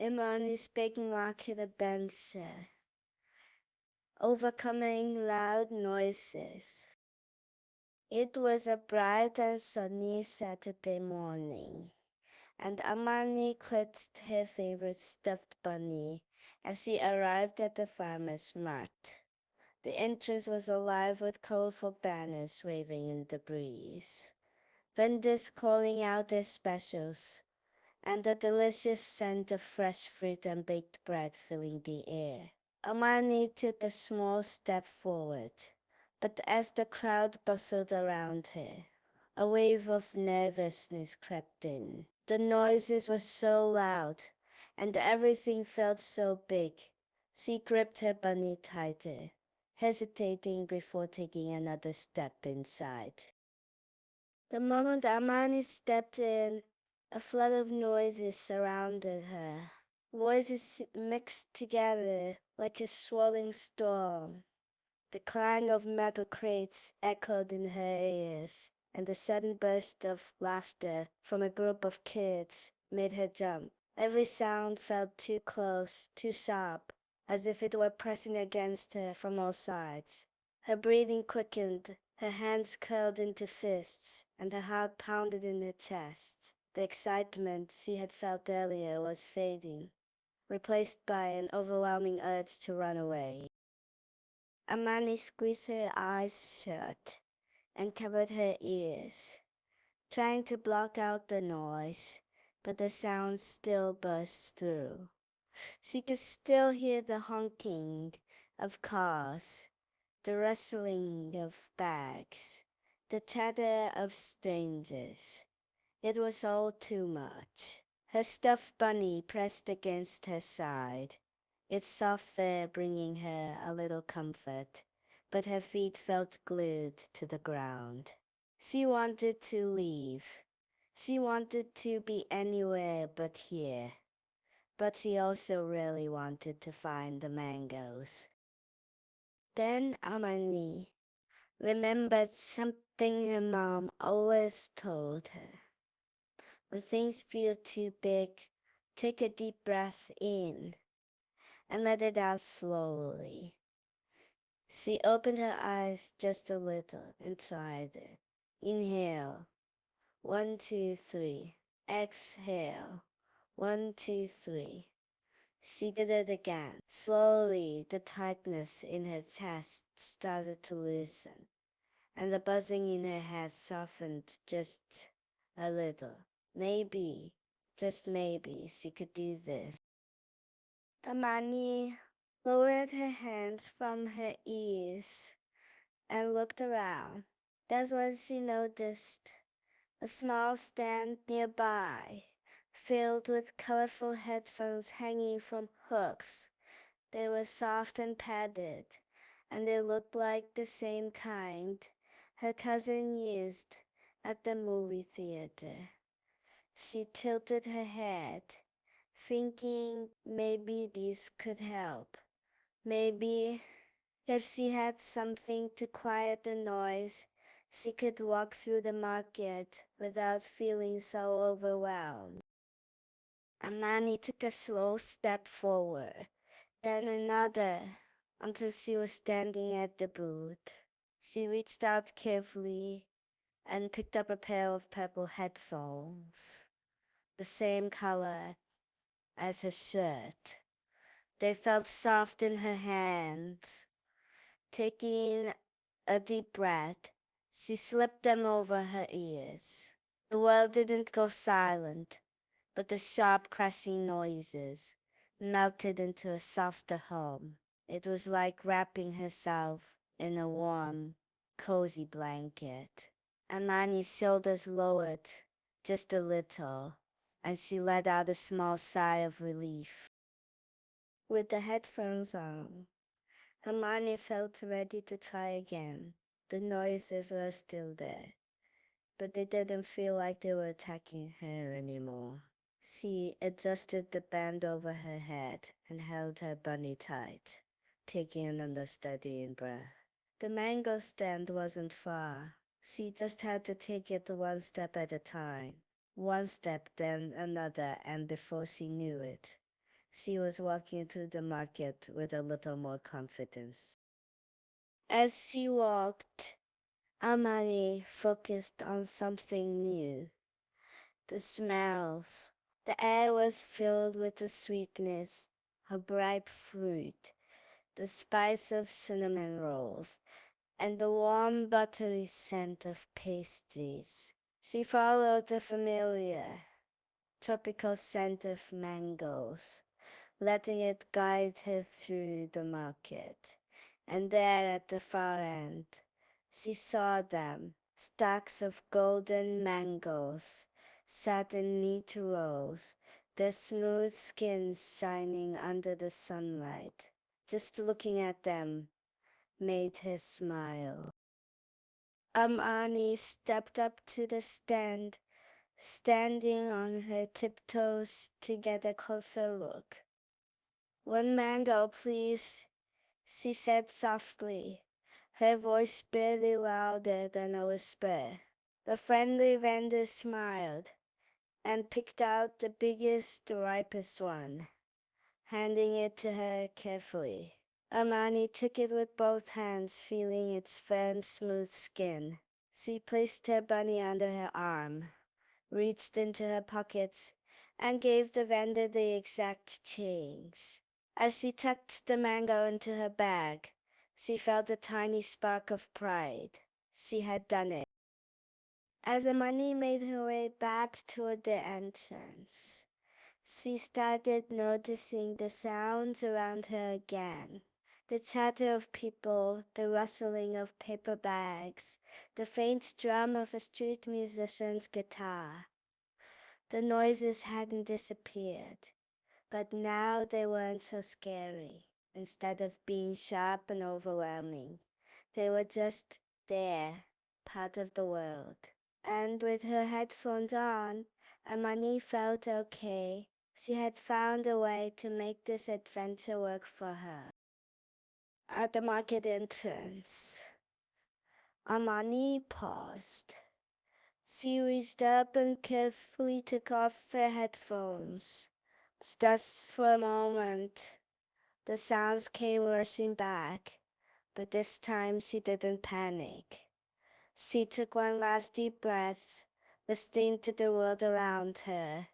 Amaani's big market adventure, overcoming loud noises. It was a bright and sunny Saturday morning, and Amaani clutched her favorite stuffed bunny as she arrived at the farmer's mart. The entrance was alive with colorful banners waving in the breeze, vendors calling out their specials, and the delicious scent of fresh fruit and baked bread filling the air. Amani took a small step forward, but as the crowd bustled around her, a wave of nervousness crept in. The noises were so loud, and everything felt so big. She gripped her bunny tighter, hesitating before taking another step inside. The moment Amani stepped in, a flood of noises surrounded her. Voices mixed together like a swirling storm. The clang of metal crates echoed in her ears, and the sudden burst of laughter from a group of kids made her jump. Every sound felt too close, too sharp, as if it were pressing against her from all sides. Her breathing quickened, her hands curled into fists, and her heart pounded in her chest. The excitement she had felt earlier was fading, replaced by an overwhelming urge to run away. Amani squeezed her eyes shut and covered her ears, trying to block out the noise, but the sound still burst through. She could still hear the honking of cars, the rustling of bags, the chatter of strangers. It was all too much. Her stuffed bunny pressed against her side, its soft fur bringing her a little comfort, but her feet felt glued to the ground. She wanted to leave. She wanted to be anywhere but here. But she also really wanted to find the mangoes. Then Amani remembered something her mom always told her. When things feel too big, take a deep breath in and let it out slowly. She opened her eyes just a little and tried it. Inhale. 1, 2, 3. Exhale. 1, 2, 3. She did it again. Slowly, the tightness in her chest started to loosen, and the buzzing in her head softened just a little. Maybe, just maybe, she could do this. Amani lowered her hands from her ears and looked around. That's when she noticed a small stand nearby, filled with colorful headphones hanging from hooks. They were soft and padded, and they looked like the same kind her cousin used at the movie theater. She tilted her head, thinking maybe these could help. Maybe if she had something to quiet the noise, she could walk through the market without feeling so overwhelmed. Amani took a slow step forward, then another, until she was standing at the booth. She reached out carefully and picked up a pair of purple headphones, the same color as her shirt. They felt soft in her hands. Taking a deep breath, she slipped them over her ears. The world didn't go silent, but the sharp crashing noises melted into a softer hum. It was like wrapping herself in a warm, cozy blanket. Amani's shoulders lowered just a little, and she let out a small sigh of relief. With the headphones on, Hermione felt ready to try again. The noises were still there, but they didn't feel like they were attacking her anymore. She adjusted the band over her head and held her bunny tight, taking another steady breath. The mango stand wasn't far. She just had to take it one step at a time. One step, then another, and before she knew it, She was walking through the market with a little more confidence. As she walked, Amaani focused on something new. The smells. The air was filled with the sweetness of ripe fruit, the spice of cinnamon rolls, and the warm buttery scent of pastries. She followed the familiar, tropical scent of mangoes, letting it guide her through the market. And there at the far end, she saw them, stacks of golden mangoes, sat in neat rows, their smooth skins shining under the sunlight. Just looking at them made her smile. Amaani stepped up to the stand, standing on her tiptoes to get a closer look. "One mango, please," she said softly, her voice barely louder than a whisper. The friendly vendor smiled and picked out the biggest, ripest one, handing it to her carefully. Amaani took it with both hands, feeling its firm, smooth skin. She placed her bunny under her arm, reached into her pockets, and gave the vendor the exact change. As she tucked the mango into her bag, she felt a tiny spark of pride. She had done it. As Amani made her way back toward the entrance, she started noticing the sounds around her again. The chatter of people, the rustling of paper bags, the faint drum of a street musician's guitar. The noises hadn't disappeared, but now they weren't so scary. Instead of being sharp and overwhelming, they were just there, part of the world. And with her headphones on, Amani felt okay. She had found a way to make this adventure work for her. At the market entrance, Amani paused. She reached up and carefully took off her headphones. Just for a moment, the sounds came rushing back, but this time she didn't panic. She took one last deep breath, listening to the world around her,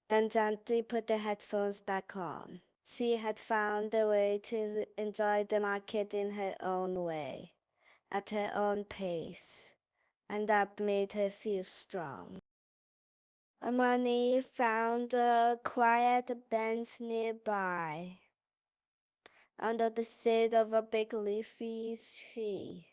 then gently put the headphones back on. She had found a way to enjoy the market in her own way, at her own pace, and that made her feel strong. Amani found a quiet bench nearby, under the shade of a big leafy tree.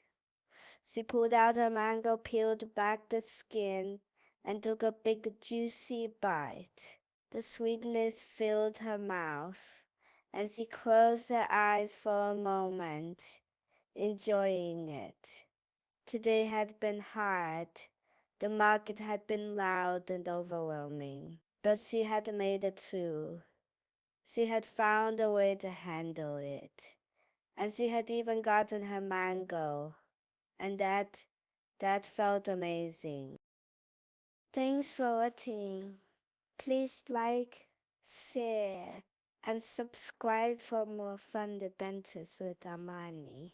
She pulled out her mango, peeled back the skin, and took a big juicy bite. The sweetness filled her mouth, and she closed her eyes for a moment, enjoying it. Today had been hard. The market had been loud and overwhelming, but she had made it through. She had found a way to handle it, and she had even gotten her mango, and that felt amazing. Thanks for watching. Please like, share, and subscribe for more fun adventures with Amaani.